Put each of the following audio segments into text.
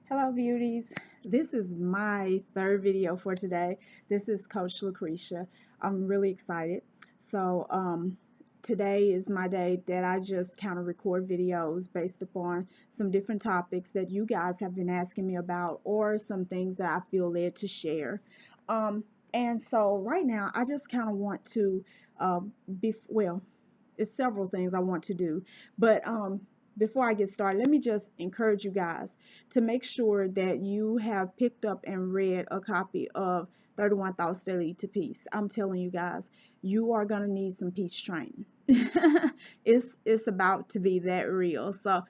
Hello beauties, this is my third video for today. This is Coach Lucretia. I'm really excited. Today is my day that I just kind of record videos based upon some different topics that you guys have been asking me about, or some things that I feel led to share. And so right now I just kind of want to well, it's several things I want to do, but before I get started, let me just encourage you guys to make sure that you have picked up and read a copy of 31 Thoughts That Lead to Peace. I'm telling you guys, you are going to need some peace training. It's about to be that real. So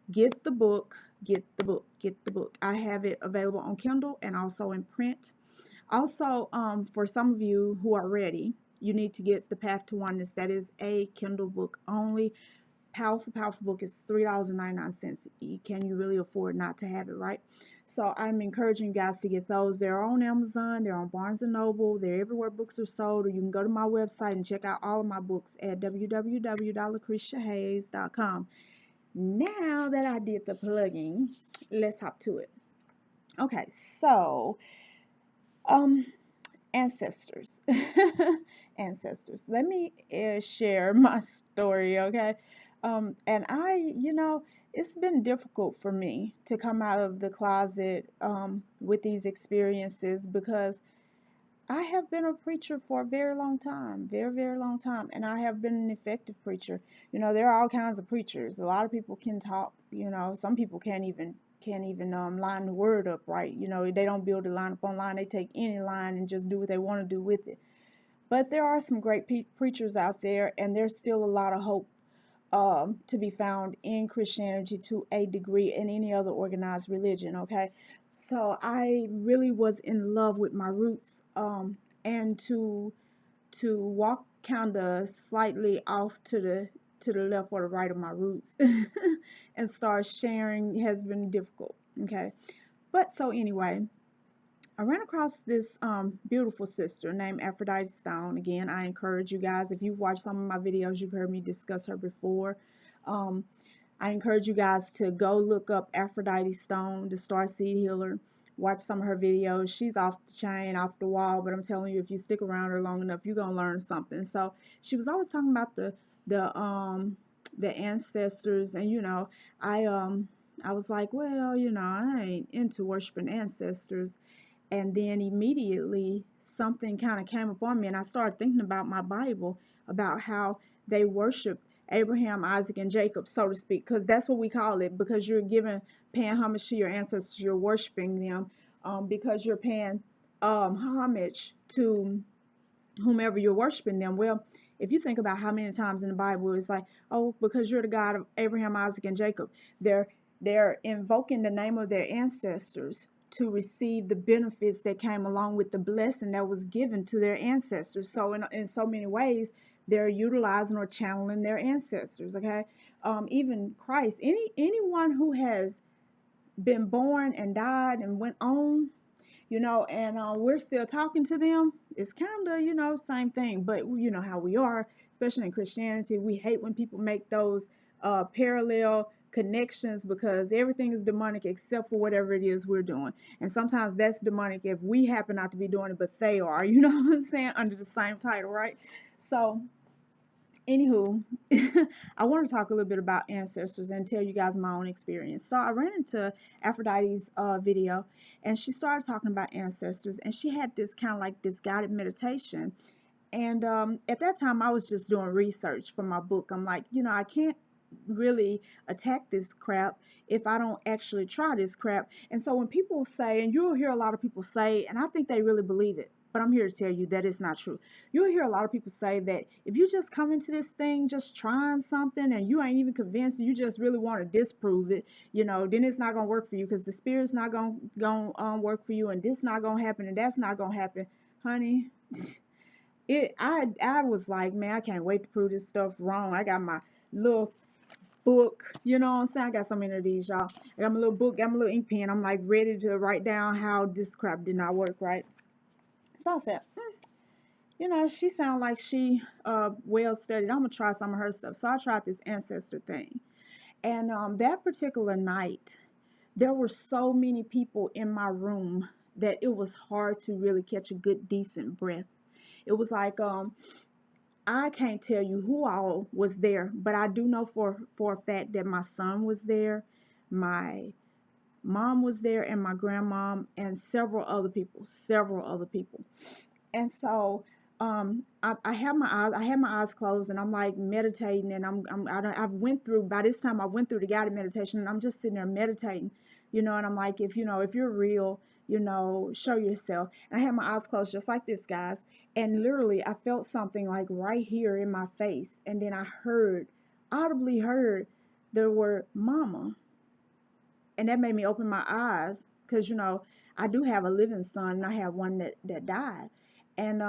get the book, get the book, get the book. I have it available on Kindle and also in print. Also, for some of you who are ready, you need to get The Path to Oneness. That is a Kindle book only. Powerful, powerful book. It's $3.99. Can you really afford not to have it, right? So I'm encouraging you guys to get those. They're on Amazon, they're on Barnes & Noble, they're everywhere books are sold, or you can go to my website and check out all of my books at www.lucretiahayes.com. Now that I did the plugging, let's hop to it. Okay, so ancestors. Ancestors. Let me share my story, okay? And it's been difficult for me to come out of the closet with these experiences, because I have been a preacher for a very long time, very, very long time, and I have been an effective preacher. There are all kinds of preachers. A lot of people can talk, some people can't even line the word up right. They don't build a line up on line. They take any line and just do what they want to do with it. But there are some great preachers out there, and there's still a lot of hope to be found in Christianity to a degree, in any other organized religion, okay? So I really was in love with my roots, and to walk kind of slightly off to the left or the right of my roots and start sharing has been difficult, okay? But so anyway, I ran across this beautiful sister named Aphrodite Stone. Again, I encourage you guys, if you've watched some of my videos, you've heard me discuss her before. I encourage you guys to go look up Aphrodite Stone, the Starseed Healer. Watch some of her videos. She's off the chain, off the wall, but I'm telling you, if you stick around her long enough, you're gonna learn something. So she was always talking about the ancestors, and I was like, well, I ain't into worshiping ancestors. And then immediately something kind of came upon me, and I started thinking about my Bible, about how they worship Abraham, Isaac, and Jacob, so to speak, because that's what we call it, because you're paying homage to your ancestors, you're worshiping them, because you're paying homage to whomever you're worshiping them. Well, if you think about how many times in the Bible it's like, oh, because you're the God of Abraham, Isaac, and Jacob, they're invoking the name of their ancestors to receive the benefits that came along with the blessing that was given to their ancestors. So in so many ways, they're utilizing or channeling their ancestors, okay? Even Christ, anyone who has been born and died and went on, and we're still talking to them, it's kind of, same thing. But you know how we are, especially in Christianity, we hate when people make those parallel connections, because everything is demonic except for whatever it is we're doing. And sometimes that's demonic if we happen not to be doing it, but they are, you know what I'm saying, under the same title, right? So anywho, I want to talk a little bit about ancestors and tell you guys my own experience. So I ran into Aphrodite's video, and she started talking about ancestors, and she had this kind of like this guided meditation. And at that time, I was just doing research for my book. I'm like, I can't really attack this crap if I don't actually try this crap. And so when people say, and you'll hear a lot of people say, and I think they really believe it, but I'm here to tell you that it's not true. You'll hear a lot of people say that if you just come into this thing just trying something and you ain't even convinced, you just really want to disprove it, then it's not going to work for you, because the spirit's not going to work for you, and this not going to happen, and that's not going to happen. Honey, I was like, man, I can't wait to prove this stuff wrong. I got my little book, you know what I'm saying? I got so many of these, y'all. I got my little book, got my little ink pen. I'm like ready to write down how this crap did not work, right? So I said, she sound like she well studied. I'm gonna try some of her stuff. So I tried this ancestor thing, and that particular night, there were so many people in my room that it was hard to really catch a good, decent breath. It was like, I can't tell you who all was there, but I do know for a fact that my son was there, my mom was there, and my grandmom, and several other people. And so I had my eyes closed, and I'm like meditating, and I've went through, by this time I went through the guided meditation, and I'm just sitting there meditating, and I'm like, if you're real, show yourself. And I had my eyes closed just like this, guys, and literally I felt something like right here in my face, and then I audibly heard the word mama, and that made me open my eyes, because I do have a living son, and I have one that died. And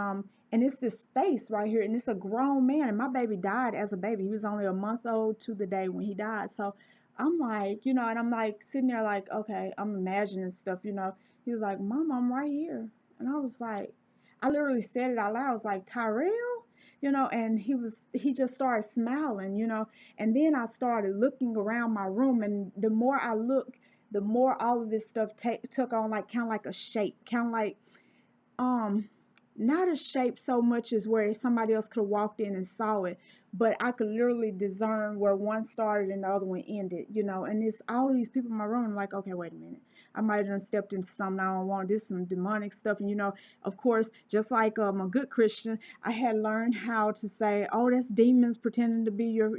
it's this space right here, and it's a grown man, and my baby died as a baby. He was only a month old to the day when he died. So I'm like, and I'm like sitting there like, okay, I'm imagining stuff. He was like, Mom, I'm right here. And I was like, I literally said it out loud. I was like, Tyrell? And he just started smiling, and then I started looking around my room, and the more I looked, the more all of this stuff took on like kind of like a shape, kind of like um not a shape so much as where somebody else could have walked in and saw it, but I could literally discern where one started and the other one ended, and it's all these people in my room. I'm like, okay, wait a minute, I might have stepped into something I don't want. This some demonic stuff. And of course, just like a good Christian, I had learned how to say, oh, that's demons pretending to be your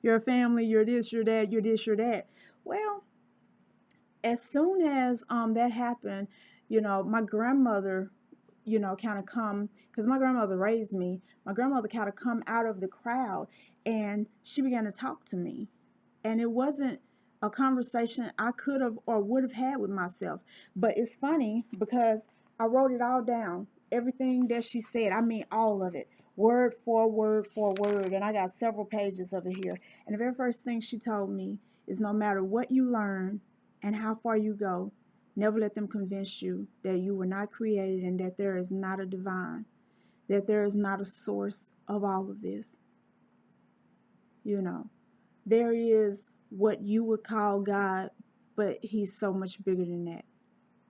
your family, you're this, you're that, you're this, you're that. Well, as soon as that happened, my grandmother, kind of come, because my grandmother raised me. My grandmother kind of come out of the crowd, and she began to talk to me. And it wasn't a conversation I could have or would have had with myself. But it's funny because I wrote it all down. Everything that she said, I mean all of it, word for word for word. And I got several pages of it here. And the very first thing she told me is, no matter what you learn and how far you go, never let them convince you that you were not created and that there is not a divine, that there is not a source of all of this. There is what you would call God, but he's so much bigger than that.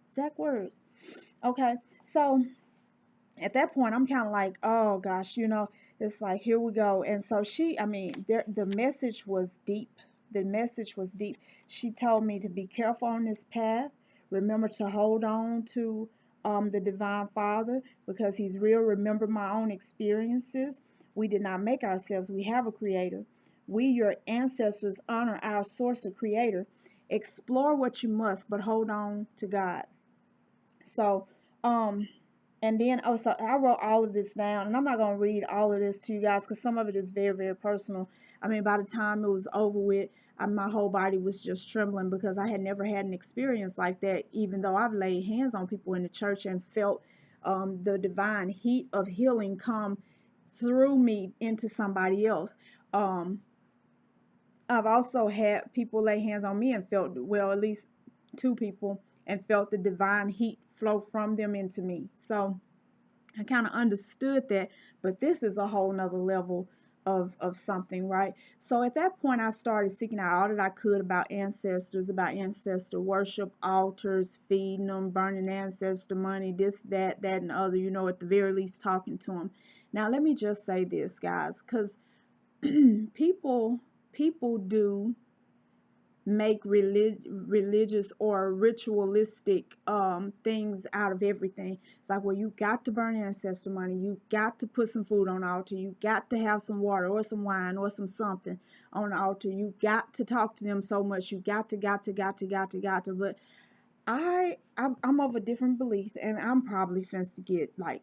Exact words. Okay, so at that point, I'm kind of like, oh gosh, it's like, here we go. And so the message was deep. The message was deep. She told me to be careful on this path. Remember to hold on to the Divine Father, because he's real. Remember my own experiences. We did not make ourselves. We have a creator. We, your ancestors, honor our source of creator. Explore what you must, but hold on to God. So, and then, so I wrote all of this down, and I'm not going to read all of this to you guys because some of it is very, very personal. I mean, by the time it was over with, my whole body was just trembling, because I had never had an experience like that, even though I've laid hands on people in the church and felt the divine heat of healing come through me into somebody else. I've also had people lay hands on me and felt, well, at least two people, and felt the divine heat flow from them into me. So I kind of understood that, but this is a whole nother level of something, right? So at that point, I started seeking out all that I could about ancestors, about ancestor worship, altars, feeding them, burning ancestor money, this, that, and the other, at the very least talking to them. Now, let me just say this, guys, because people do make religious or ritualistic things out of everything. It's like, well, you got to burn ancestor money, you got to put some food on the altar, you got to have some water or some wine or some something on the altar, you got to talk to them so much, you got to. But I'm of a different belief, and I'm probably finna to get like,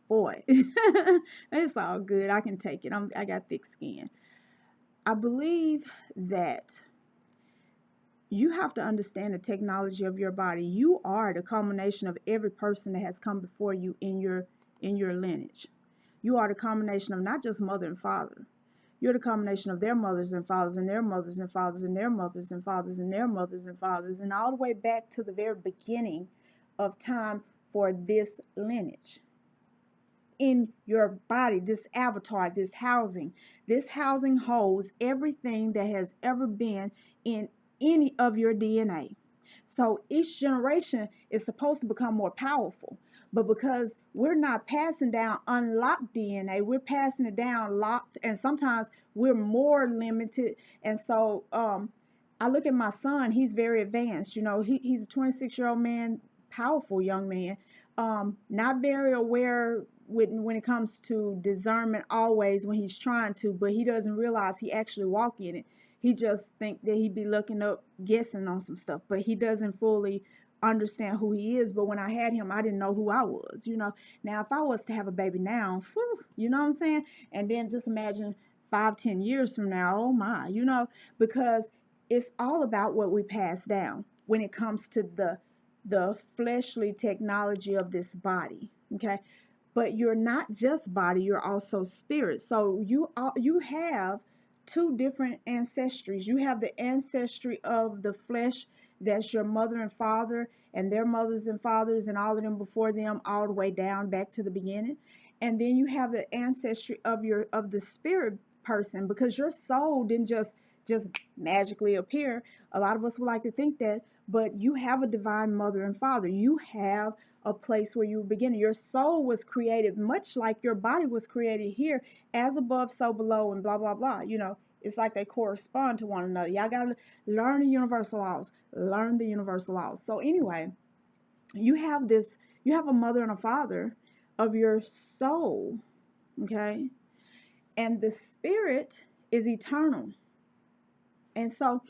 boy, it's all good. I can take it. I got thick skin. I believe that you have to understand the technology of your body. You are the culmination of every person that has come before you in your lineage. You are the combination of not just mother and father. You're the combination of their mothers and fathers and their mothers and fathers and their mothers and fathers and their mothers and fathers, and all the way back to the very beginning of time for this lineage. In your body, this avatar, this housing holds everything that has ever been in any of your DNA. So each generation is supposed to become more powerful. But because we're not passing down unlocked DNA, we're passing it down locked, and sometimes we're more limited. And so I look at my son, he's very advanced. He's a 26-year-old man, powerful young man, not very aware when it comes to discernment always when he's trying to, but he doesn't realize he actually walk in it. He just think that he'd be looking up, guessing on some stuff, but he doesn't fully understand who he is. But when I had him, I didn't know who I was. Now if I was to have a baby now, whew, you know what I'm saying? And then just imagine 5-10 years from now, oh my, because it's all about what we pass down when it comes to the fleshly technology of this body. Okay. But you're not just body, you're also spirit. So you have two different ancestries. You have the ancestry of the flesh, that's your mother and father and their mothers and fathers and all of them before them, all the way down back to the beginning. And then you have the ancestry of the spirit person, because your soul didn't just magically appear. A lot of us would like to think that, but you have a divine mother and father. You have a place where you begin. Your soul was created much like your body was created here, as above, so below, and blah, blah, blah. It's like they correspond to one another. Y'all got to learn the universal laws. Learn the universal laws. So anyway, you have a mother and a father of your soul, okay? And the spirit is eternal. And so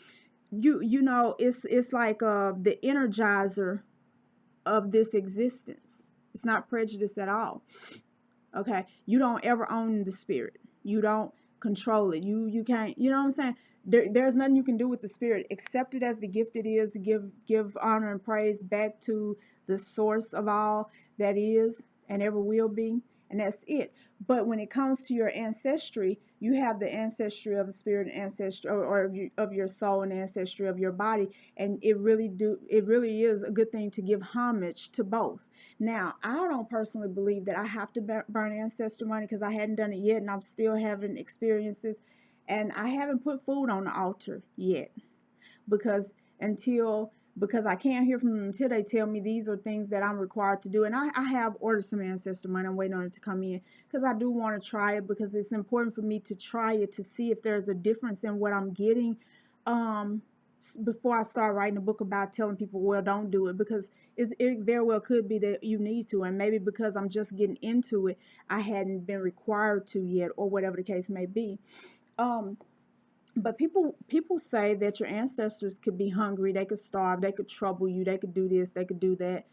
it's like the energizer of this existence. It's not prejudice at all. Okay, you don't ever own the spirit. You don't control it. You can't. You know what I'm saying? There's nothing you can do with the spirit. Accept it as the gift it is. Give honor and praise back to the source of all that is and ever will be. And that's it. But when it comes to your ancestry, you have the ancestry of the spirit and ancestry or of your soul and ancestry of your body. And it really is a good thing to give homage to both. Now, I don't personally believe that I have to burn ancestor money, because I hadn't done it yet, and I'm still having experiences. And I haven't put food on the altar yet, because I can't hear from them until they tell me these are things that I'm required to do. And I have ordered some ancestor money. I'm waiting on it to come in, because I do want to try it, because it's important for me to try it to see if there's a difference in what I'm getting before I start writing a book about telling people, well, don't do it, because it very well could be that you need to, and maybe because I'm just getting into it, I hadn't been required to yet, or whatever the case may be. But people say that your ancestors could be hungry, they could starve, they could trouble you, they could do this, they could do that.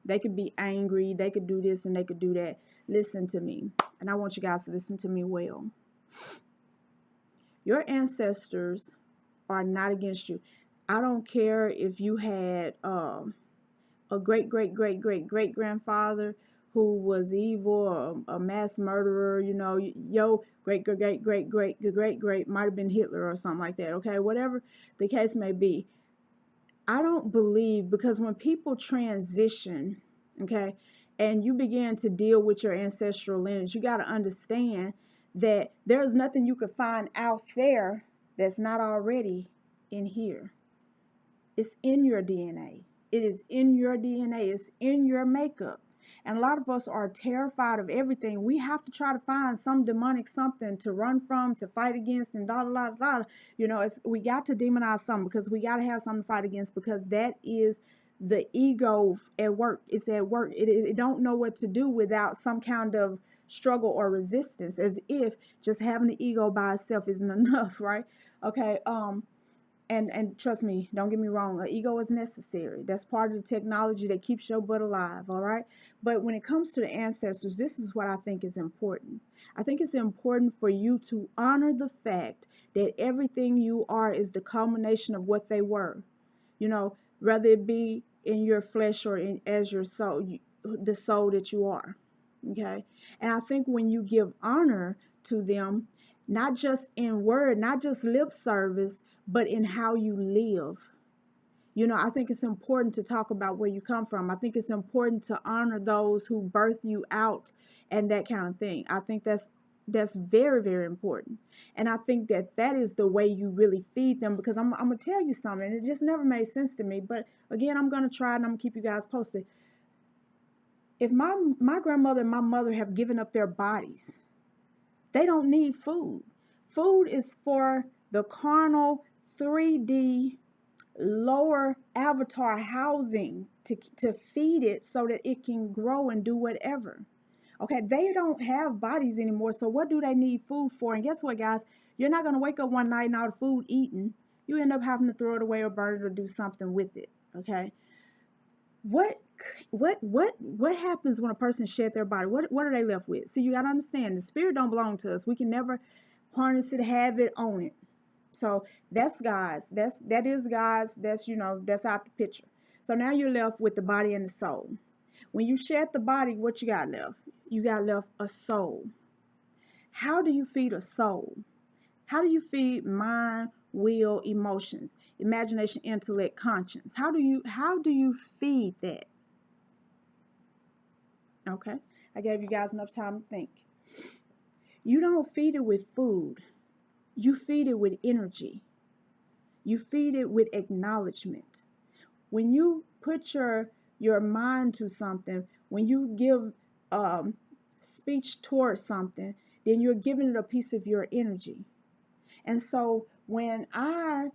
They could be angry, they could do this and they could do that. Listen to me, and I want you guys to listen to me well. Your ancestors are not against you. I don't care if you had a great grandfather who was evil, a mass murderer, your great might have been Hitler or something like that, okay? Whatever the case may be. I don't believe, because when people transition, okay, and you begin to deal with your ancestral lineage, you got to understand that there's nothing you could find out there that's not already in here. It's in your DNA. It is in your DNA. It's in your makeup. And a lot of us are terrified of everything. We have to try to find some demonic something to run from, to fight against, and da da da da. We got to demonize something, because we got to have something to fight against, because that is the ego at work. It's at work. It don't know what to do without some kind of struggle or resistance, as if just having the ego by itself isn't enough, right? Okay. And trust me, don't get me wrong, an ego is necessary. That's part of the technology that keeps your butt alive, all right? But when it comes to the ancestors, this is what I think is important. I think it's important for you to honor the fact that everything you are is the culmination of what they were. Whether it be in your flesh or as your soul, the soul that you are, okay? And I think when you give honor to them, not just in word, not just lip service, but in how you live. I think it's important to talk about where you come from. I think it's important to honor those who birth you out and that kind of thing. I think that's That's very, very important. And I think that that is the way you really feed them, because I'm going to tell you something, and it just never made sense to me. But again, I'm going to try, and I'm going to keep you guys posted. If my grandmother and my mother have given up their bodies, they don't need food. Food is for the carnal 3D lower avatar housing to feed it so that it can grow and do whatever. Okay, they don't have bodies anymore, so what do they need food for? And guess what, guys? You're not going to wake up one night and all the food eaten. You end up having to throw it away or burn it or do something with it. Okay, what what happens when a person shed their body? What are they left with? See, you got to understand, the spirit don't belong to us. We can never harness it, have it, own it. So that's God's. That is God's. That's, that's out the picture. So now you're left with the body and the soul. When you shed the body, what you got left? You got left a soul. How do you feed a soul? How do you feed mind, will, emotions, imagination, intellect, conscience? How do you feed that? Okay, I gave you guys enough time to think. You don't feed it with food. You feed it with energy. You feed it with acknowledgement. When you put your mind to something, when you give speech towards something, then you're giving it a piece of your energy. And so when I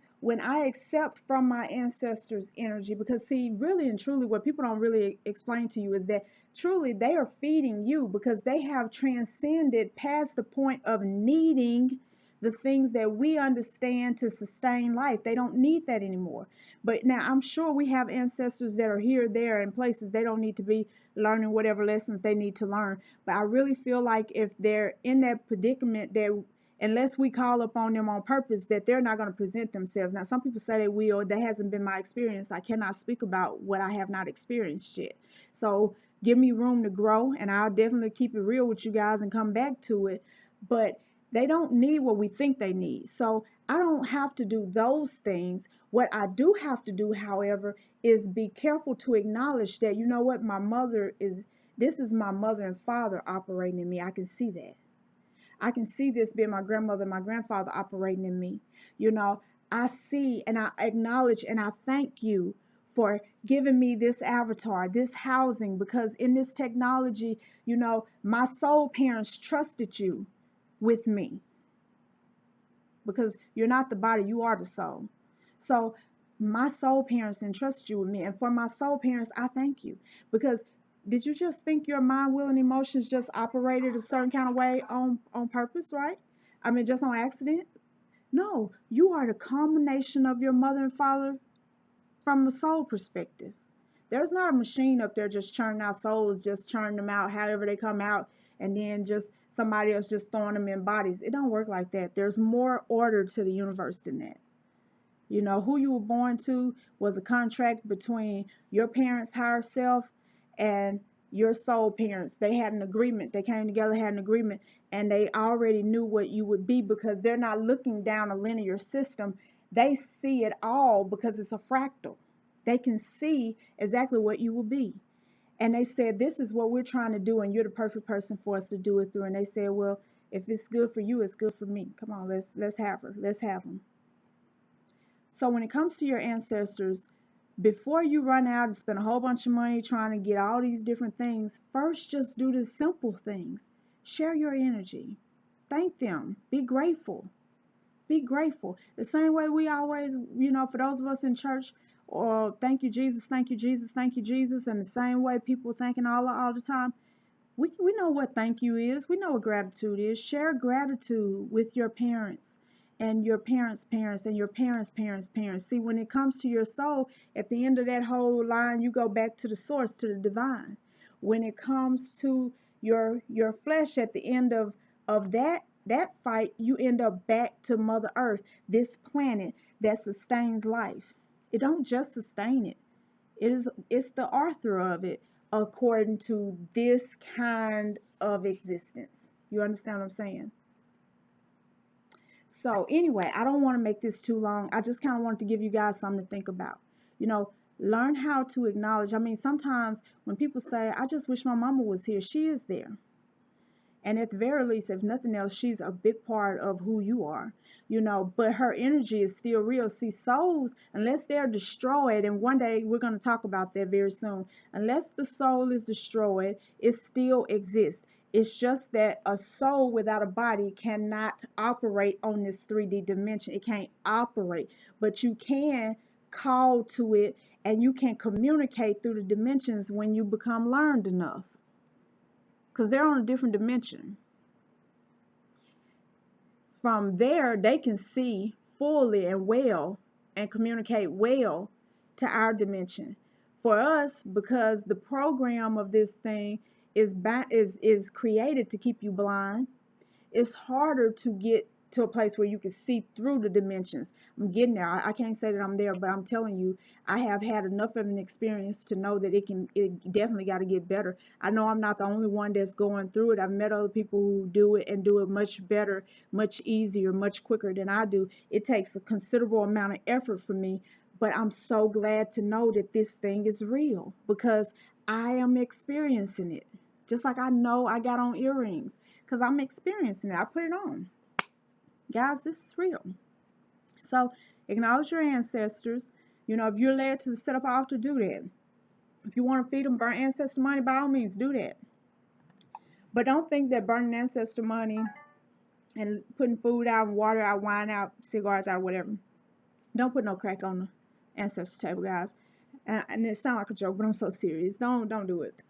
accept from my ancestors' energy, because see, really and truly, what people don't really explain to you is that truly they are feeding you, because they have transcended past the point of needing the things that we understand to sustain life. They don't need that anymore. But now I'm sure we have ancestors that are here, there, and places they don't need to be learning whatever lessons they need to learn. But I really feel like if they're in that predicament, that unless we call upon them on purpose, that they're not going to present themselves. Now, some people say they will. That hasn't been my experience. I cannot speak about what I have not experienced yet. So give me room to grow, and I'll definitely keep it real with you guys and come back to it. But they don't need what we think they need. So I don't have to do those things. What I do have to do, however, is be careful to acknowledge that, you know what, this is my mother and father operating in me. I can see that. I can see this being my grandmother and my grandfather operating in me. I see and I acknowledge and I thank you for giving me this avatar, this housing, because in this technology, my soul parents trusted you with me, because you're not the body, you are the soul. So my soul parents entrust you with me, and for my soul parents, I thank you, because did you just think your mind, will, and emotions just operated a certain kind of way on purpose, right? I mean, just on accident? No, you are the combination of your mother and father from a soul perspective. There's not a machine up there just churning out souls, just churning them out however they come out, and then just somebody else just throwing them in bodies. It don't work like that. There's more order to the universe than that. Who you were born to was a contract between your parents' higher self and your soul parents. They had an agreement. They came together, had an agreement, and they already knew what you would be, because they're not looking down a linear system. They see it all because it's a fractal. They can see exactly what you will be. And they said, this is what we're trying to do, and you're the perfect person for us to do it through. And they said, well, if it's good for you, it's good for me. Come on, let's have her. Let's have them. So when it comes to your ancestors, before you run out and spend a whole bunch of money trying to get all these different things, first just do the simple things. Share your energy. Thank them. Be grateful. Be grateful. The same way we always, for those of us in church, or thank you, Jesus, thank you, Jesus, thank you, Jesus, and the same way people thanking all the time, we know what thank you is. We know what gratitude is. Share gratitude with your parents and your parents' parents and your parents' parents' parents. See, when it comes to your soul, at the end of that whole line, you go back to the source, to the divine. When it comes to your flesh, at the end of that fight, you end up back to Mother Earth, this planet that sustains life. It don't just sustain it. It's the author of it, according to this kind of existence. You understand what I'm saying? So anyway, I don't want to make this too long. I just kind of wanted to give you guys something to think about. Learn how to acknowledge. I mean, sometimes when people say, I just wish my mama was here, she is there. And at the very least, if nothing else, she's a big part of who you are, but her energy is still real. See, souls, unless they're destroyed, and one day we're going to talk about that very soon, unless the soul is destroyed, it still exists. It's just that a soul without a body cannot operate on this 3D dimension. It can't operate, but you can call to it, and you can communicate through the dimensions when you become learned enough, because they're on a different dimension. From there, they can see fully and well and communicate well to our dimension. For us, because the program of this thing is created to keep you blind, it's harder to get to a place where you can see through the dimensions. I'm getting there. I can't say that I'm there, but I'm telling you, I have had enough of an experience to know that it definitely got to get better. I know I'm not the only one that's going through it. I've met other people who do it and do it much better, much easier, much quicker than I do. It takes a considerable amount of effort for me, but I'm so glad to know that this thing is real, because I am experiencing it. Just like I know I got on earrings, because I'm experiencing it. I put it on. Guys, this is real. So acknowledge your ancestors. If you're led to set up an altar, do that. If you want to feed them, burn ancestor money, by all means, do that. But don't think that burning ancestor money and putting food out, water out, wine out, cigars out, whatever. Don't put no crack on the ancestor table, guys. And it sounds like a joke, but I'm so serious. Don't do it.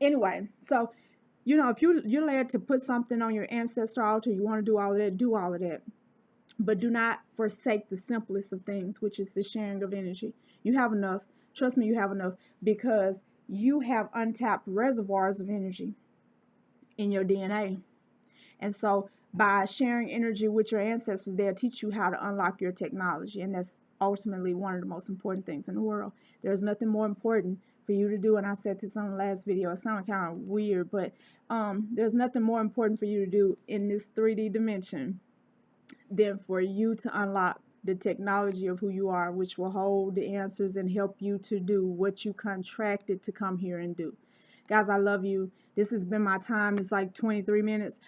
Anyway, so if you're led to put something on your ancestor altar, you want to do all of that, do all of that. But do not forsake the simplest of things, which is the sharing of energy. You have enough. Trust me, you have enough, because you have untapped reservoirs of energy in your DNA. And so by sharing energy with your ancestors, they'll teach you how to unlock your technology. And that's ultimately one of the most important things in the world. There's nothing more important for you to do. And I said this on the last video. It sounded kind of weird, but there's nothing more important for you to do in this 3D dimension than for you to unlock the technology of who you are, which will hold the answers and help you to do what you contracted to come here and do. Guys, I love you. This has been my time. It's like 23 minutes.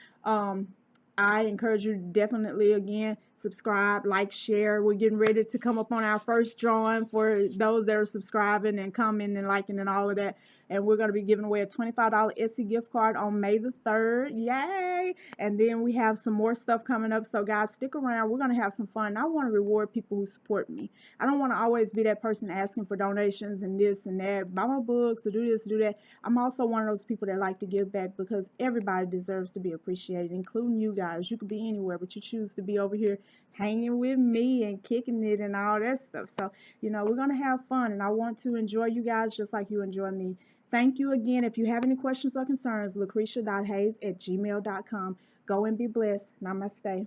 I encourage you to definitely, again, subscribe, like, share. We're getting ready to come up on our first drawing for those that are subscribing and commenting and liking and all of that. And we're going to be giving away a $25 Etsy gift card on May the 3rd. Yay! And then we have some more stuff coming up. So, guys, stick around. We're going to have some fun. I want to reward people who support me. I don't want to always be that person asking for donations and this and that, buy my books or do this, do that. I'm also one of those people that like to give back, because everybody deserves to be appreciated, including you guys. You could be anywhere, but you choose to be over here hanging with me and kicking it and all that stuff. So, we're going to have fun, and I want to enjoy you guys just like you enjoy me. Thank you again. If you have any questions or concerns, lucretia.hayes@gmail.com. Go and be blessed. Namaste.